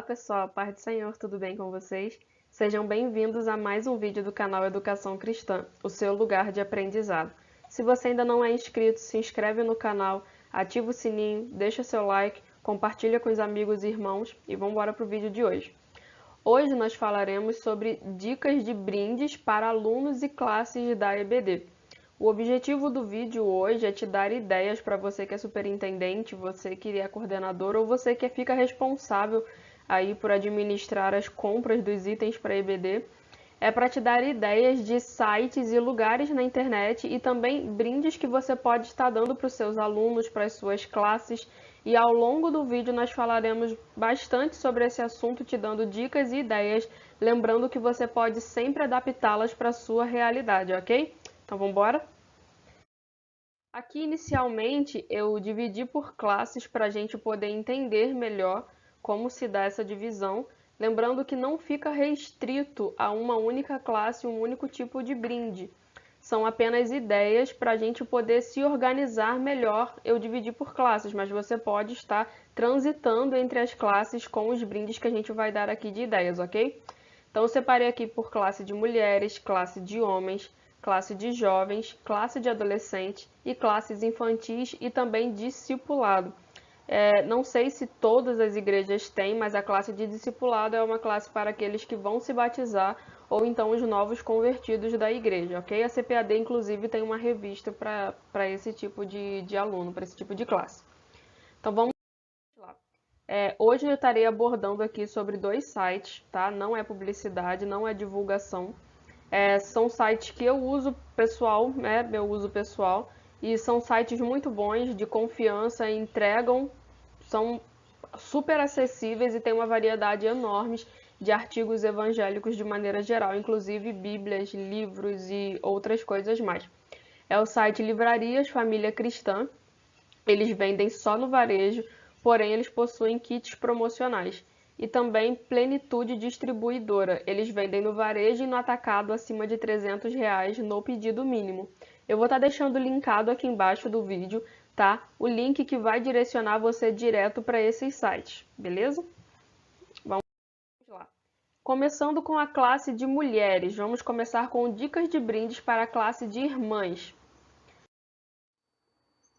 pessoal, paz do Senhor, tudo bem com vocês? Sejam bem-vindos a mais um vídeo do canal Educação Cristã, o seu lugar de aprendizado. Se você ainda não é inscrito, se inscreve no canal, ativa o sininho, deixa seu like, compartilha com os amigos e irmãos e vamos embora para o vídeo de hoje. Hoje nós falaremos sobre dicas de brindes para alunos e classes da EBD. O objetivo do vídeo hoje é te dar ideias para você que é superintendente, você que é coordenador ou você que fica responsável aí por administrar as compras dos itens para a EBD. É para te dar ideias de sites e lugares na internet e também brindes que você pode estar dando para os seus alunos, para as suas classes. E ao longo do vídeo nós falaremos bastante sobre esse assunto, te dando dicas e ideias, lembrando que você pode sempre adaptá-las para a sua realidade, ok? Então vamos embora? Aqui inicialmente eu dividi por classes para a gente poder entender melhor como se dá essa divisão, lembrando que não fica restrito a uma única classe, um único tipo de brinde. São apenas ideias para a gente poder se organizar melhor. Eu dividi por classes, mas você pode estar transitando entre as classes com os brindes que a gente vai dar aqui de ideias, ok? Então eu separei aqui por classe de mulheres, classe de homens, classe de jovens, classe de adolescente e classes infantis e também discipulado. Não sei se todas as igrejas têm, mas a classe de discipulado é uma classe para aqueles que vão se batizar ou então os novos convertidos da igreja, ok? A CPAD, inclusive, tem uma revista para esse tipo de aluno, para esse tipo de classe. Então vamos lá. Hoje eu estarei abordando aqui sobre dois sites, tá? Não é publicidade, não é divulgação. São sites que eu uso pessoal, né? Meu uso pessoal. E são sites muito bons, de confiança, entregam, são super acessíveis e tem uma variedade enorme de artigos evangélicos de maneira geral, inclusive bíblias, livros e outras coisas mais. É o site Livrarias Família Cristã. Eles vendem só no varejo, porém eles possuem kits promocionais. E também Plenitude Distribuidora. Eles vendem no varejo e no atacado acima de R$ 300 no pedido mínimo. Eu vou estar deixando linkado aqui embaixo do vídeo, tá? O link que vai direcionar você direto para esses sites, beleza? Vamos lá. Começando com a classe de mulheres, vamos começar com dicas de brindes para a classe de irmãs.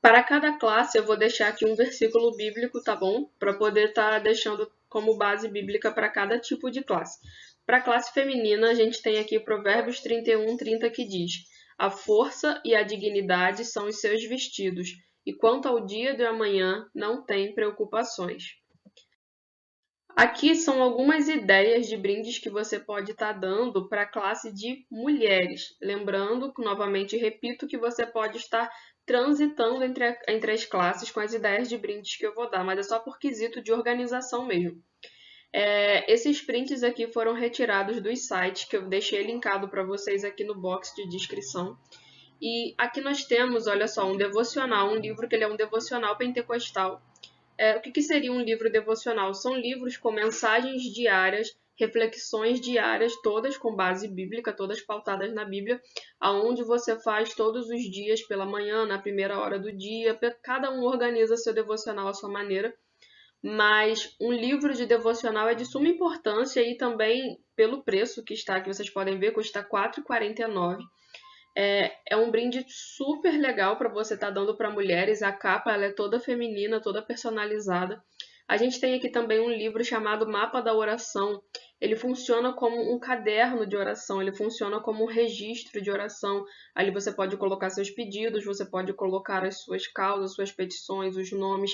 Para cada classe, eu vou deixar aqui um versículo bíblico, tá bom? Para poder estar deixando como base bíblica para cada tipo de classe. Para a classe feminina, a gente tem aqui Provérbios 31:30 que diz: A força e a dignidade são os seus vestidos, e quanto ao dia de amanhã, não tem preocupações. Aqui são algumas ideias de brindes que você pode estar dando para a classe de mulheres. Lembrando, novamente repito, que você pode estar transitando entre as classes com as ideias de brindes que eu vou dar, mas é só por quesito de organização mesmo. Esses prints aqui foram retirados dos sites que eu deixei linkado para vocês aqui no box de descrição. E aqui nós temos, olha só, um devocional, um livro que ele é um devocional pentecostal. O que seria um livro devocional? São livros com mensagens diárias, reflexões diárias, todas com base bíblica, todas pautadas na Bíblia, aonde você faz todos os dias pela manhã, na primeira hora do dia, cada um organiza seu devocional à sua maneira, mas um livro de devocional é de suma importância e também pelo preço que está, que vocês podem ver, custa R$ 4,49. É um brinde super legal para você estar dando para mulheres. A capa ela é toda feminina, toda personalizada. A gente tem aqui também um livro chamado Mapa da Oração. Ele funciona como um caderno de oração, ele funciona como um registro de oração. Ali você pode colocar seus pedidos, você pode colocar as suas causas, suas petições, os nomes.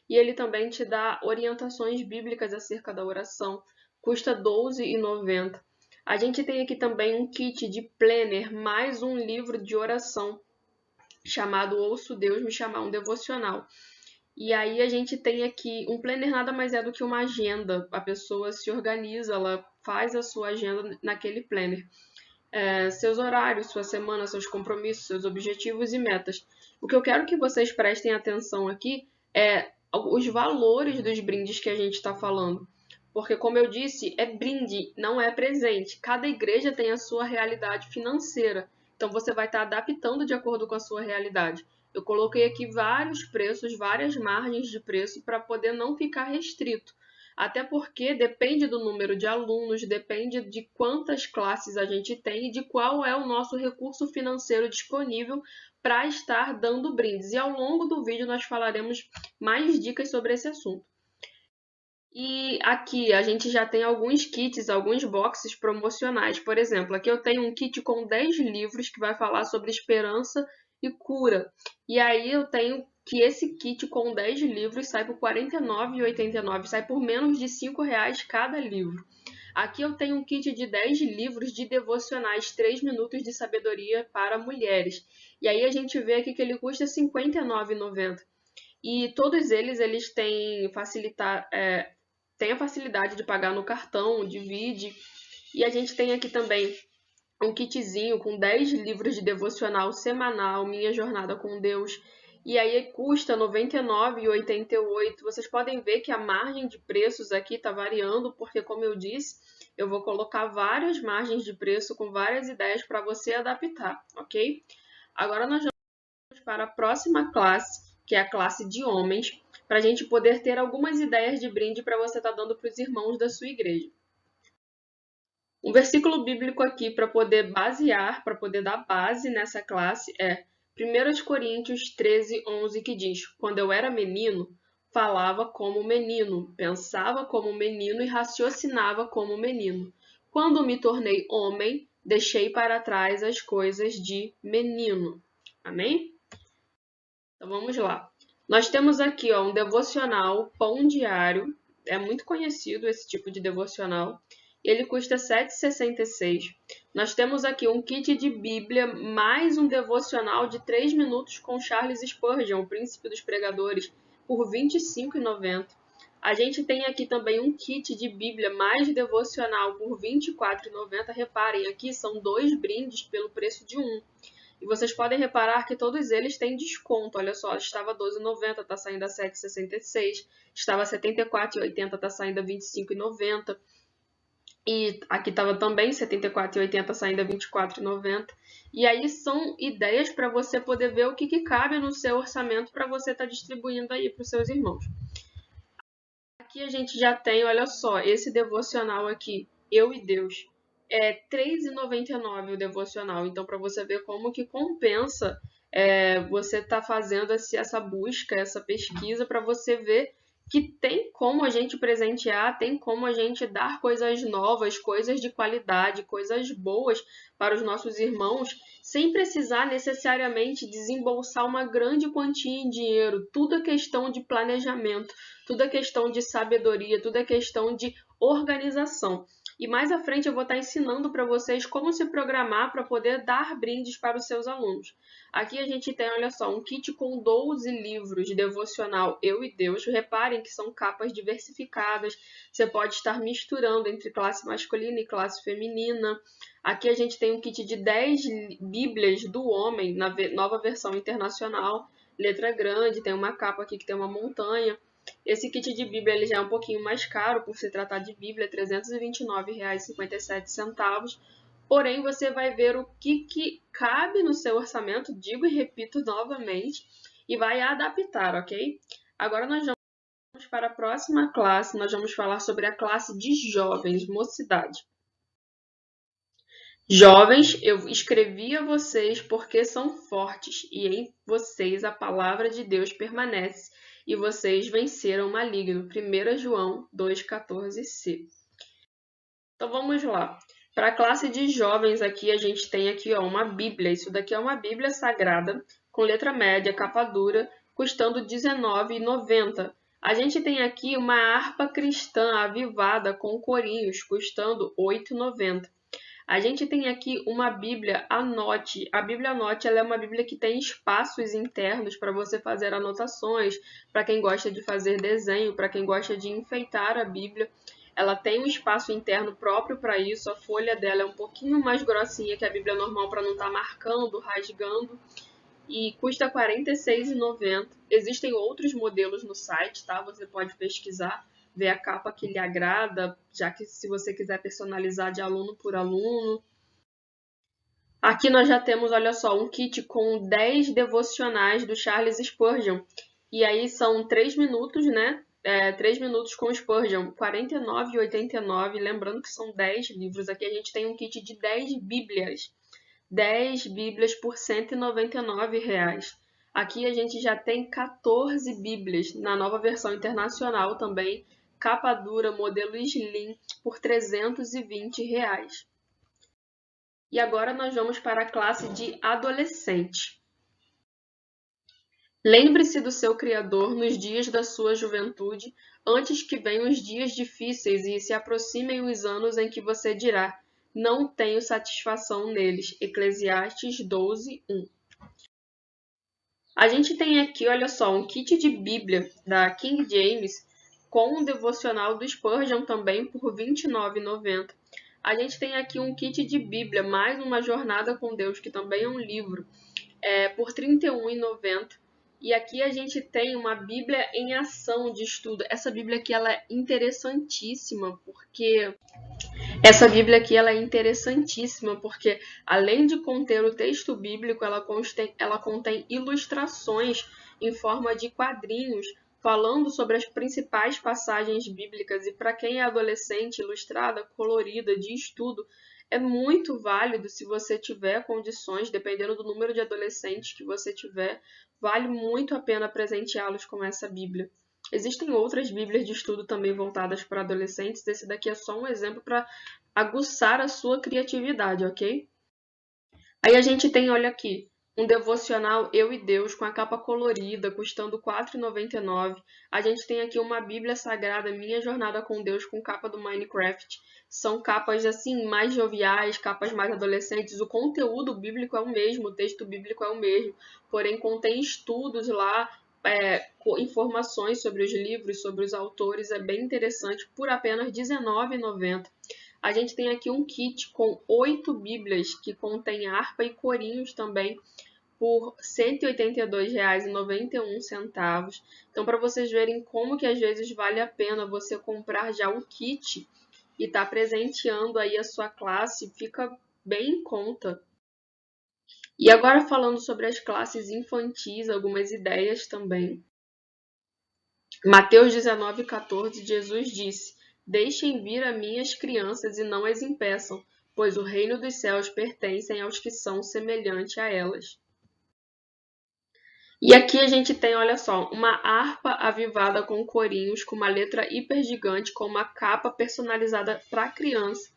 E ele também te dá orientações bíblicas acerca da oração. Custa R$ 12,90. A gente tem aqui também um kit de planner, mais um livro de oração, chamado Ouço Deus Me Chamar, um devocional. E aí a gente tem aqui, um planner nada mais é do que uma agenda. A pessoa se organiza, ela faz a sua agenda naquele planner. Seus horários, sua semana, seus compromissos, seus objetivos e metas. O que eu quero que vocês prestem atenção aqui é os valores dos brindes que a gente está falando. Porque, como eu disse, é brinde, não é presente. Cada igreja tem a sua realidade financeira. Então, você vai estar adaptando de acordo com a sua realidade. Eu coloquei aqui vários preços, várias margens de preço para poder não ficar restrito. Até porque depende do número de alunos, depende de quantas classes a gente tem e de qual é o nosso recurso financeiro disponível para estar dando brindes. E ao longo do vídeo nós falaremos mais dicas sobre esse assunto. E aqui a gente já tem alguns kits, alguns boxes promocionais. Por exemplo, aqui eu tenho um kit com 10 livros que vai falar sobre esperança e cura. E aí eu tenho que esse kit com 10 livros sai por R$ 49,89, sai por menos de R$ 5,00 cada livro. Aqui eu tenho um kit de 10 livros de devocionais, 3 minutos de sabedoria para mulheres. E aí a gente vê aqui que ele custa R$ 59,90. E todos eles têm tem a facilidade de pagar no cartão, divide. E a gente tem aqui também um kitzinho com 10 livros de devocional semanal, Minha Jornada com Deus. E aí custa R$ 99,88. Vocês podem ver que a margem de preços aqui está variando, porque, como eu disse, eu vou colocar várias margens de preço com várias ideias para você adaptar, ok? Agora nós vamos para a próxima classe, que é a classe de homens, para a gente poder ter algumas ideias de brinde para você estar dando para os irmãos da sua igreja. Um versículo bíblico aqui para poder basear, para poder dar base nessa classe é 1 Coríntios 13:11, que diz: Quando eu era menino, falava como menino, pensava como menino e raciocinava como menino. Quando me tornei homem, deixei para trás as coisas de menino. Amém? Então vamos lá. Nós temos aqui um devocional Pão Diário. É muito conhecido esse tipo de devocional. Ele custa R$ 7,66. Nós temos aqui um kit de Bíblia, mais um devocional de 3 minutos com Charles Spurgeon, o príncipe dos pregadores, por R$ 25,90. A gente tem aqui também um kit de Bíblia mais devocional por R$ 24,90. Reparem, aqui são 2 brindes pelo preço de um. E vocês podem reparar que todos eles têm desconto. Olha só, estava R$ 12,90, está saindo a R$ 7,66. Estava R$ 74,80, está saindo a R$ 25,90. E aqui estava também R$ 74,80, saindo a R$ 24,90. E aí são ideias para você poder ver o que cabe no seu orçamento para você estar distribuindo aí para os seus irmãos. Aqui a gente já tem, olha só, esse devocional aqui, Eu e Deus. É R$ 3,99 o devocional. Então, para você ver como que compensa você estar fazendo essa busca, essa pesquisa, para você ver que tem como a gente presentear, tem como a gente dar coisas novas, coisas de qualidade, coisas boas para os nossos irmãos, sem precisar necessariamente desembolsar uma grande quantia em dinheiro. Tudo é questão de planejamento, tudo é questão de sabedoria, tudo é questão de organização. E mais à frente eu vou estar ensinando para vocês como se programar para poder dar brindes para os seus alunos. Aqui a gente tem, olha só, um kit com 12 livros de devocional Eu e Deus. Reparem que são capas diversificadas. Você pode estar misturando entre classe masculina e classe feminina. Aqui a gente tem um kit de 10 Bíblias do Homem, na nova versão internacional. Letra grande, tem uma capa aqui que tem uma montanha. Esse kit de Bíblia ele já é um pouquinho mais caro, por se tratar de Bíblia, R$ 329,57. Porém, você vai ver o que cabe no seu orçamento, digo e repito novamente, e vai adaptar, ok? Agora nós vamos para a próxima classe, nós vamos falar sobre a classe de jovens, mocidade. Jovens, eu escrevi a vocês porque são fortes, e em vocês a palavra de Deus permanece, e vocês venceram o maligno. 1 João 2,14c. Então vamos lá. Para a classe de jovens aqui, a gente tem aqui uma Bíblia. Isso daqui é uma Bíblia sagrada, com letra média, capa dura, custando R$ 19,90. A gente tem aqui uma harpa cristã avivada com corinhos, custando R$ 8,90. A gente tem aqui uma Bíblia Anote. A Bíblia Anote ela é uma Bíblia que tem espaços internos para você fazer anotações, para quem gosta de fazer desenho, para quem gosta de enfeitar a Bíblia. Ela tem um espaço interno próprio para isso. A folha dela é um pouquinho mais grossinha que a Bíblia normal para não estar marcando, rasgando. E custa R$ 46,90. Existem outros modelos no site, tá? Você pode pesquisar, ver a capa que lhe agrada, já que se você quiser personalizar de aluno por aluno. Aqui nós já temos, olha só, um kit com 10 devocionais do Charles Spurgeon. E aí são 3 minutos, né? 3 minutos com Spurgeon, R$ 49,89. Lembrando que são 10 livros. Aqui a gente tem um kit de 10 bíblias. 10 bíblias por R$ 199. Aqui a gente já tem 14 bíblias na nova versão internacional também, capa dura, modelo Slim, por R$ 320. E agora nós vamos para a classe de adolescente. Lembre-se do seu Criador nos dias da sua juventude, antes que venham os dias difíceis e se aproximem os anos em que você dirá: não tenho satisfação neles. Eclesiastes 12:1. A gente tem aqui, olha só, um kit de Bíblia da King James com um devocional do Spurgeon também por R$ 29,90. A gente tem aqui um kit de Bíblia, mais uma jornada com Deus, que também é um livro, por R$ 31,90. E aqui a gente tem uma Bíblia em ação de estudo. Essa Bíblia aqui ela é interessantíssima, porque além de conter o texto bíblico, ela contém ilustrações em forma de quadrinhos, falando sobre as principais passagens bíblicas. E para quem é adolescente, ilustrada, colorida, de estudo, é muito válido se você tiver condições, dependendo do número de adolescentes que você tiver, vale muito a pena presenteá-los com essa Bíblia. Existem outras Bíblias de estudo também voltadas para adolescentes, esse daqui é só um exemplo para aguçar a sua criatividade, ok? Aí a gente tem, olha aqui, um devocional Eu e Deus com a capa colorida, custando R$ 4,99. A gente tem aqui uma Bíblia Sagrada, Minha Jornada com Deus, com capa do Minecraft. São capas assim mais joviais, capas mais adolescentes. O conteúdo bíblico é o mesmo, o texto bíblico é o mesmo, porém contém estudos lá, informações sobre os livros, sobre os autores, é bem interessante, por apenas R$ 19,90. A gente tem aqui um kit com 8 bíblias, que contém harpa e corinhos também, por R$ 182,91. Então, para vocês verem como que às vezes vale a pena você comprar já um kit e estar presenteando aí a sua classe, fica bem em conta. E agora falando sobre as classes infantis, algumas ideias também. Mateus 19,14, Jesus disse: deixem vir a mim as crianças e não as impeçam, pois o reino dos céus pertence aos que são semelhantes a elas. E aqui a gente tem, olha só, uma harpa avivada com corinhos, com uma letra hiper gigante, com uma capa personalizada para criança.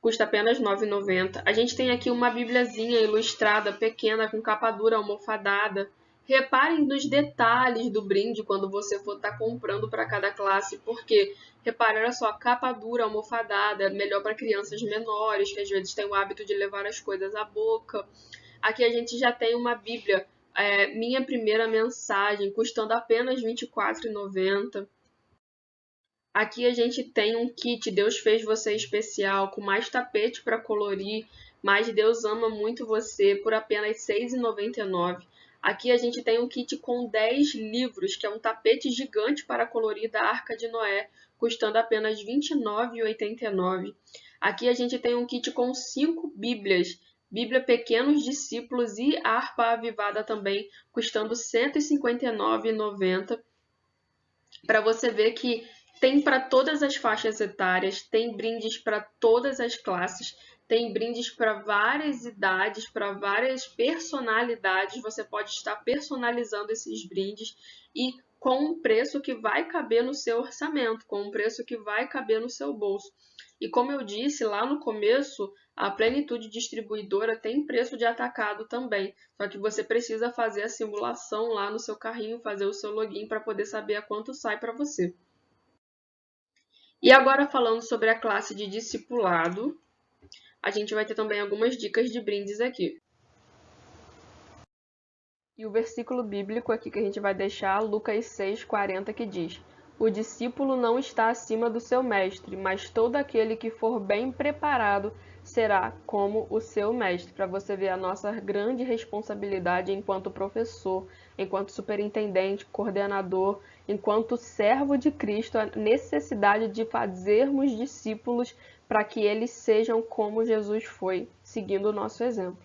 Custa apenas R$ 9,90. A gente tem aqui uma bibliazinha ilustrada, pequena, com capa dura, almofadada. Reparem nos detalhes do brinde quando você for estar comprando para cada classe, porque, repare, olha só, capa dura, almofadada, melhor para crianças menores, que às vezes têm o hábito de levar as coisas à boca. Aqui a gente já tem uma Bíblia, Minha Primeira Mensagem, custando apenas R$ 24,90. Aqui a gente tem um kit Deus Fez Você Especial, com mais tapete para colorir, mas Deus Ama Muito Você, por apenas R$ 6,99. Aqui a gente tem um kit com 10 livros, que é um tapete gigante para colorir da Arca de Noé, custando apenas R$ 29,89. Aqui a gente tem um kit com 5 Bíblias, Bíblia Pequenos Discípulos e Harpa Avivada também, custando R$ 159,90. Para você ver que tem para todas as faixas etárias, tem brindes para todas as classes, tem brindes para várias idades, para várias personalidades. Você pode estar personalizando esses brindes e com um preço que vai caber no seu orçamento, com um preço que vai caber no seu bolso. E como eu disse lá no começo, a Plenitude Distribuidora tem preço de atacado também, só que você precisa fazer a simulação lá no seu carrinho, fazer o seu login para poder saber a quanto sai para você. E agora falando sobre a classe de discipulado, a gente vai ter também algumas dicas de brindes aqui. E o versículo bíblico aqui que a gente vai deixar, Lucas 6,40, que diz: o discípulo não está acima do seu mestre, mas todo aquele que for bem preparado será como o seu mestre. Para você ver a nossa grande responsabilidade enquanto professor, enquanto superintendente, coordenador, enquanto servo de Cristo, a necessidade de fazermos discípulos para que eles sejam como Jesus foi, seguindo o nosso exemplo.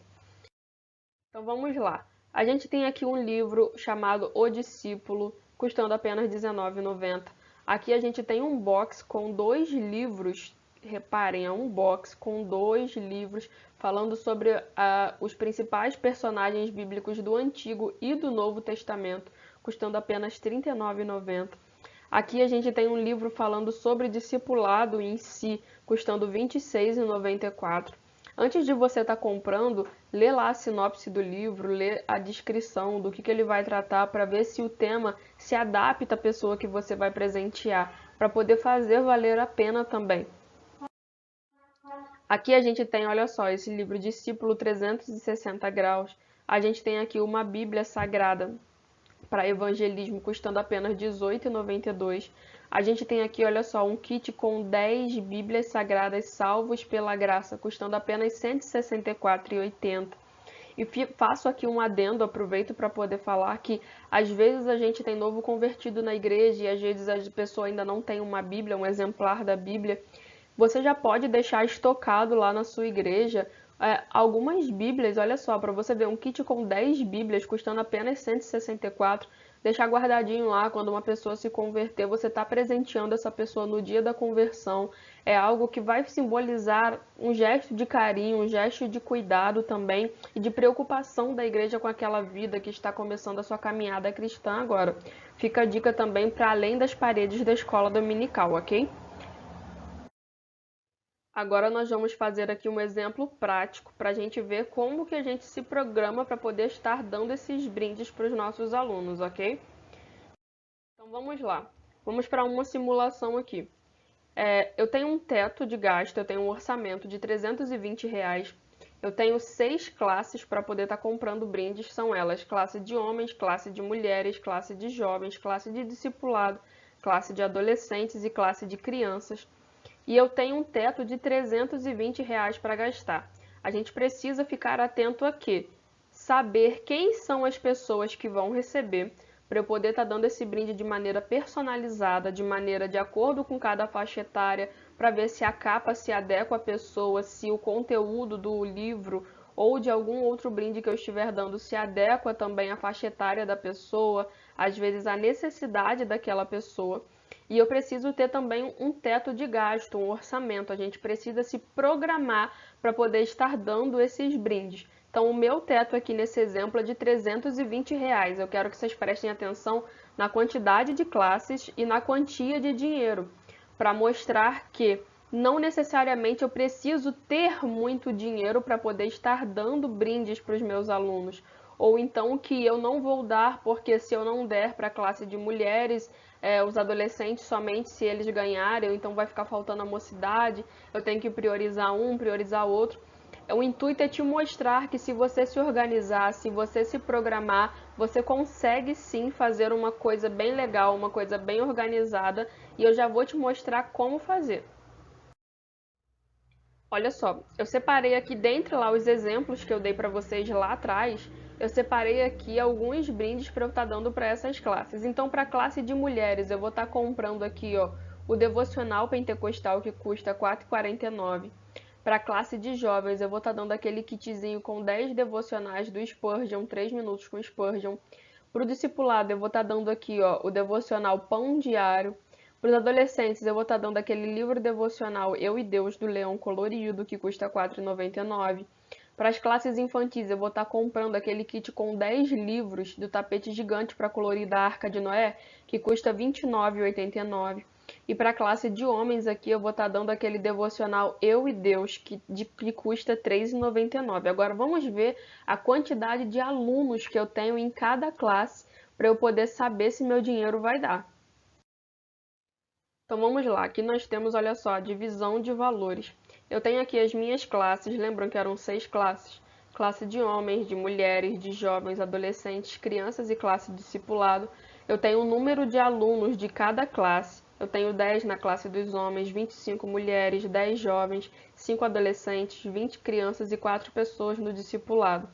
Então vamos lá. A gente tem aqui um livro chamado O Discípulo, custando apenas R$19,90. Aqui a gente tem um box com 2 livros, reparem, é um box com 2 livros falando sobre os principais personagens bíblicos do Antigo e do Novo Testamento, custando apenas R$39,90. Aqui a gente tem um livro falando sobre discipulado em si, custando R$26,94. Antes de você estar comprando, lê lá a sinopse do livro, lê a descrição do que ele vai tratar para ver se o tema se adapta à pessoa que você vai presentear, para poder fazer valer a pena também. Aqui a gente tem, olha só, esse livro Discípulo 360 Graus. A gente tem aqui uma Bíblia Sagrada para evangelismo, custando apenas R$18,92. A gente tem aqui, olha só, um kit com 10 Bíblias Sagradas salvos pela graça, custando apenas R$164,80. E faço aqui um adendo, aproveito para poder falar que às vezes a gente tem novo convertido na igreja e às vezes a pessoa ainda não tem uma Bíblia, um exemplar da Bíblia. Você já pode deixar estocado lá na sua igreja algumas Bíblias, olha só, para você ver um kit com 10 Bíblias custando apenas R$164, deixar guardadinho lá. Quando uma pessoa se converter, você está presenteando essa pessoa no dia da conversão. É algo que vai simbolizar um gesto de carinho, um gesto de cuidado também e de preocupação da igreja com aquela vida que está começando a sua caminhada cristã agora. Fica a dica também para além das paredes da escola dominical, ok? Agora nós vamos fazer aqui um exemplo prático para a gente ver como que a gente se programa para poder estar dando esses brindes para os nossos alunos, ok? Então vamos lá. Vamos para uma simulação aqui. Eu tenho um teto de gasto, eu tenho um orçamento de R$320. Eu tenho 6 classes para poder estar comprando brindes. São elas: classe de homens, classe de mulheres, classe de jovens, classe de discipulado, classe de adolescentes e classe de crianças. E eu tenho um teto de R$320 para gastar. A gente precisa ficar atento a quê? Saber quem são as pessoas que vão receber, para eu poder estar dando esse brinde de maneira personalizada, de maneira de acordo com cada faixa etária, para ver se a capa se adequa à pessoa, se o conteúdo do livro ou de algum outro brinde que eu estiver dando se adequa também à faixa etária da pessoa, às vezes à necessidade daquela pessoa. E eu preciso ter também um teto de gasto, um orçamento. A gente precisa se programar para poder estar dando esses brindes. Então, o meu teto aqui nesse exemplo é de R$320. Eu quero que vocês prestem atenção na quantidade de classes e na quantia de dinheiro, para mostrar que não necessariamente eu preciso ter muito dinheiro para poder estar dando brindes para os meus alunos. Ou então que eu não vou dar, porque se eu não der para a classe de mulheres, os adolescentes somente se eles ganharem, então vai ficar faltando a mocidade, eu tenho que priorizar um, priorizar outro. O intuito é te mostrar que se você se organizar, se você se programar, você consegue sim fazer uma coisa bem legal, uma coisa bem organizada, e eu já vou te mostrar como fazer. Olha só, eu separei aqui dentre lá os exemplos que eu dei para vocês lá atrás, eu separei aqui alguns brindes para eu estar dando para essas classes. Então, para a classe de mulheres, eu vou estar comprando aqui, ó, o devocional pentecostal que custa R$ 4,49. Para a classe de jovens, eu vou estar dando aquele kitzinho com 10 devocionais do Spurgeon, 3 minutos com Spurgeon. Para o discipulado, eu vou estar dando aqui, ó, o devocional Pão Diário. Para os adolescentes, eu vou estar dando aquele livro devocional Eu e Deus, do Leão Colorido, que custa R$ 4,99. Para as classes infantis, eu vou estar comprando aquele kit com 10 livros do tapete gigante para colorir da Arca de Noé, que custa R$ 29,89. E para a classe de homens aqui, eu vou estar dando aquele devocional Eu e Deus, que custa R$ 3,99. Agora vamos ver a quantidade de alunos que eu tenho em cada classe, para eu poder saber se meu dinheiro vai dar. Então vamos lá, aqui nós temos, olha só, a divisão de valores. Eu tenho aqui as minhas classes, lembram que eram 6 classes? Classe de homens, de mulheres, de jovens, adolescentes, crianças e classe discipulado. Eu tenho o número de alunos de cada classe. Eu tenho 10 na classe dos homens, 25 mulheres, 10 jovens, 5 adolescentes, 20 crianças e 4 pessoas no discipulado.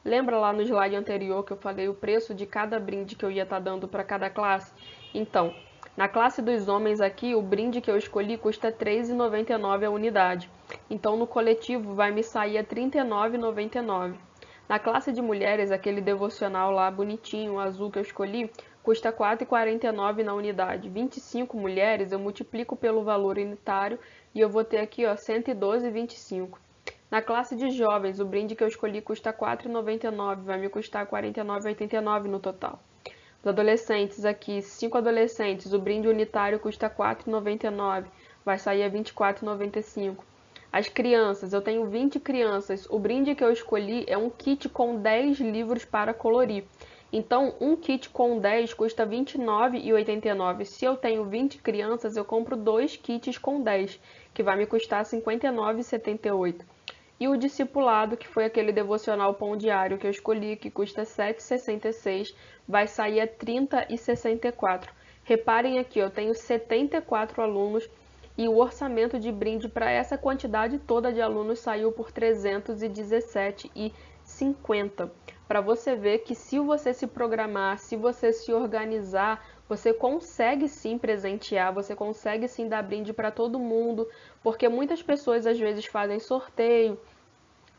Lembra lá no slide anterior que eu falei o preço de cada brinde que eu ia estar dando para cada classe? Então, na classe dos homens aqui, o brinde que eu escolhi custa R$ 3,99 a unidade. Então, no coletivo, vai me sair a R$ 39,99. Na classe de mulheres, aquele devocional lá bonitinho, azul que eu escolhi, custa R$ 4,49 na unidade. 25 mulheres, eu multiplico pelo valor unitário e eu vou ter aqui, ó, 112,25. Na classe de jovens, o brinde que eu escolhi custa R$ 4,99, vai me custar R$ 49,89 no total. Os adolescentes aqui, 5 adolescentes, o brinde unitário custa R$ 4,99, vai sair a R$ 24,95. As crianças, eu tenho 20 crianças, o brinde que eu escolhi é um kit com 10 livros para colorir. Então, um kit com 10 custa R$ 29,89. Se eu tenho 20 crianças, eu compro 2 kits com 10, que vai me custar R$ 59,78. E o discipulado, que foi aquele devocional pão diário que eu escolhi, que custa R$ 7,66, vai sair a R$ 30,64. Reparem aqui, eu tenho 74 alunos e o orçamento de brinde para essa quantidade toda de alunos saiu por R$ 317,50. Para você ver que se você se programar, se você se organizar, você consegue sim presentear, você consegue sim dar brinde para todo mundo, porque muitas pessoas às vezes fazem sorteio,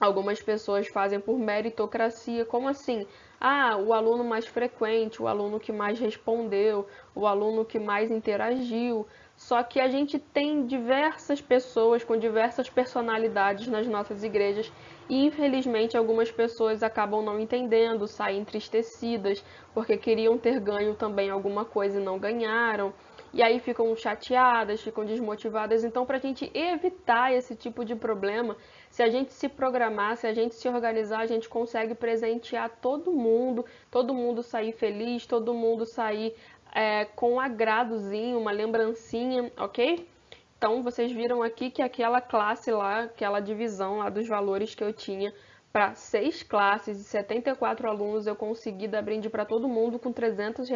algumas pessoas fazem por meritocracia. Como assim? Ah, o aluno mais frequente, o aluno que mais respondeu, o aluno que mais interagiu. Só que a gente tem diversas pessoas com diversas personalidades nas nossas igrejas e, infelizmente, algumas pessoas acabam não entendendo, saem entristecidas porque queriam ter ganho também alguma coisa e não ganharam. E aí ficam chateadas, ficam desmotivadas. Então, para a gente evitar esse tipo de problema, se a gente se programar, se a gente se organizar, a gente consegue presentear todo mundo sair feliz, todo mundo sair com um agradozinho, uma lembrancinha, ok? Então, vocês viram aqui que aquela classe lá, aquela divisão lá dos valores que eu tinha para 6 classes e 74 alunos, eu consegui dar brinde para todo mundo com R$ 300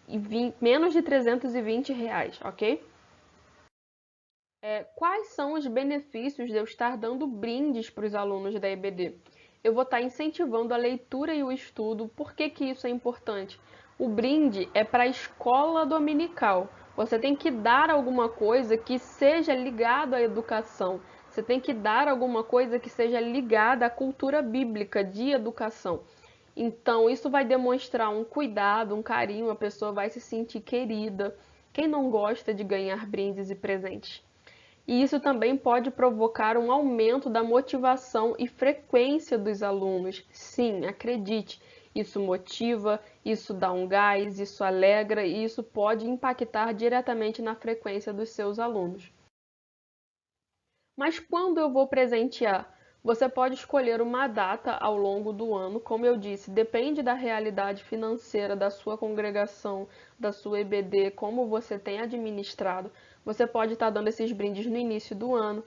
e menos de R$ 320, ok? Quais são os benefícios de eu estar dando brindes para os alunos da EBD? Eu vou estar incentivando a leitura e o estudo. Por que que isso é importante? O brinde é para a escola dominical. Você tem que dar alguma coisa que seja ligado à educação. Você tem que dar alguma coisa que seja ligada à cultura bíblica de educação. Então, isso vai demonstrar um cuidado, um carinho, a pessoa vai se sentir querida. Quem não gosta de ganhar brindes e presentes? E isso também pode provocar um aumento da motivação e frequência dos alunos. Sim, acredite, isso motiva, isso dá um gás, isso alegra e isso pode impactar diretamente na frequência dos seus alunos. Mas quando eu vou presentear? Você pode escolher uma data ao longo do ano, como eu disse, depende da realidade financeira da sua congregação, da sua EBD, como você tem administrado. Você pode estar dando esses brindes no início do ano,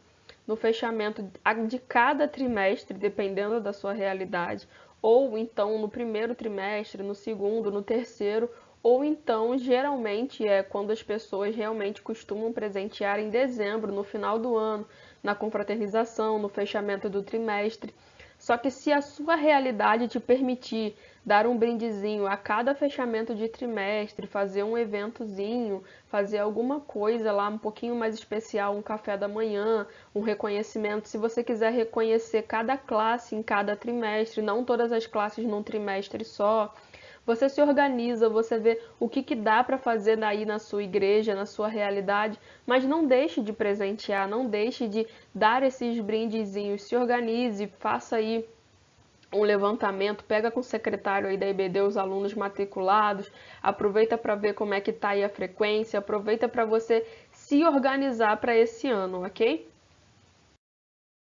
no fechamento de cada trimestre, dependendo da sua realidade, ou então no primeiro trimestre, no segundo, no terceiro, ou então geralmente é quando as pessoas realmente costumam presentear em dezembro, no final do ano, na confraternização, no fechamento do trimestre. Só que se a sua realidade te permitir dar um brindezinho a cada fechamento de trimestre, fazer um eventozinho, fazer alguma coisa lá um pouquinho mais especial, um café da manhã, um reconhecimento, se você quiser reconhecer cada classe em cada trimestre, não todas as classes num trimestre só, você se organiza, você vê o que dá para fazer daí na sua igreja, na sua realidade, mas não deixe de presentear, não deixe de dar esses brindezinhos, se organize, faça aí um levantamento, pega com o secretário aí da EBD os alunos matriculados, aproveita para ver como é que está aí a frequência, aproveita para você se organizar para esse ano, ok?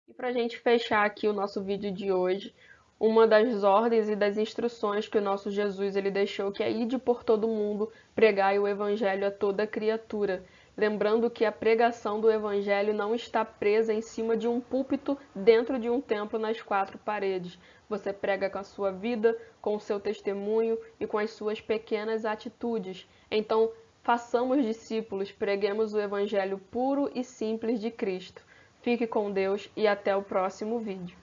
E para a gente fechar aqui o nosso vídeo de hoje, uma das ordens e das instruções que o nosso Jesus ele deixou, que é ide por todo mundo, pregai o evangelho a toda criatura. Lembrando que a pregação do evangelho não está presa em cima de um púlpito dentro de um templo nas 4 paredes. Você prega com a sua vida, com o seu testemunho e com as suas pequenas atitudes. Então, façamos discípulos, preguemos o evangelho puro e simples de Cristo. Fique com Deus e até o próximo vídeo.